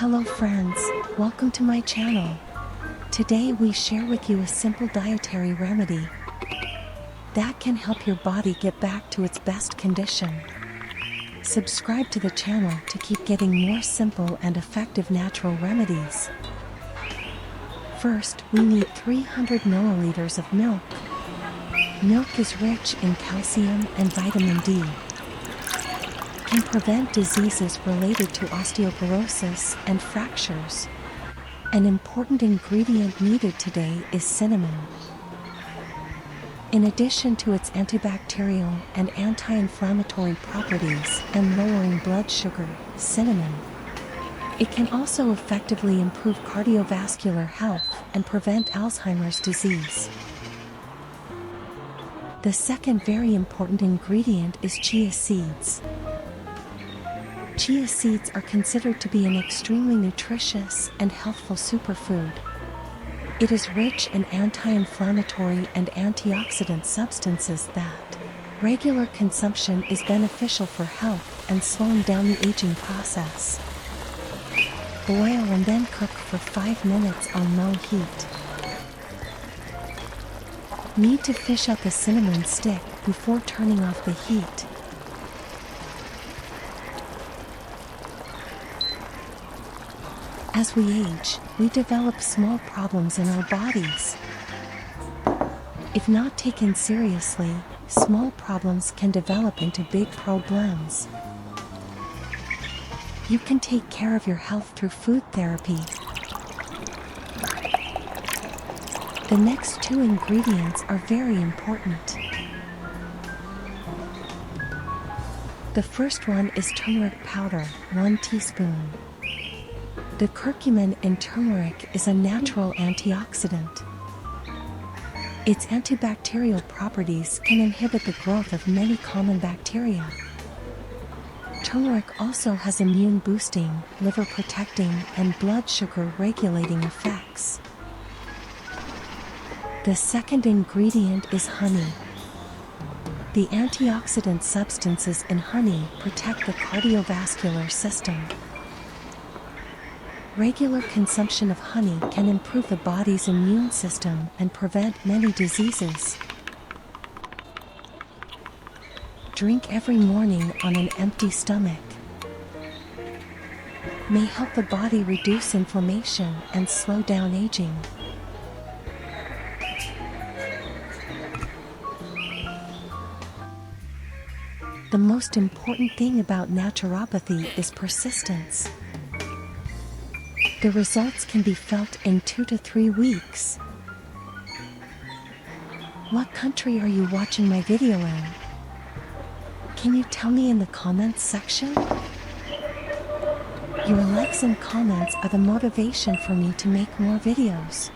Hello friends, welcome to my channel. Today we share with you a simple dietary remedy that can help your body get back to its best condition. Subscribe to the channel to keep getting more simple and effective natural remedies. First, we need 300 milliliters of milk. Milk is rich in calcium and vitamin D. Can prevent diseases related to osteoporosis and fractures. An important ingredient needed today is cinnamon. In addition to its antibacterial and anti-inflammatory properties and lowering blood sugar, cinnamon, it can also effectively improve cardiovascular health and prevent Alzheimer's disease. The second very important ingredient is chia seeds. Chia seeds are considered to be an extremely nutritious and healthful superfood. It is rich in anti-inflammatory and antioxidant substances that regular consumption is beneficial for health and slowing down the aging process. Boil and then cook for 5 minutes on low heat. Need to fish out the cinnamon stick before turning off the heat. As we age, we develop small problems in our bodies. If not taken seriously, small problems can develop into big problems. You can take care of your health through food therapy. The next two ingredients are very important. The first one is turmeric powder, 1 teaspoon. The curcumin in turmeric is a natural antioxidant. Its antibacterial properties can inhibit the growth of many common bacteria. Turmeric also has immune boosting, liver protecting, and blood sugar regulating effects. The second ingredient is honey. The antioxidant substances in honey protect the cardiovascular system. Regular consumption of honey can improve the body's immune system and prevent many diseases. Drink every morning on an empty stomach. May help the body reduce inflammation and slow down aging. The most important thing about naturopathy is persistence. The results can be felt in 2 to 3 weeks. What country are you watching my video in? Can you tell me in the comments section? Your likes and comments are the motivation for me to make more videos.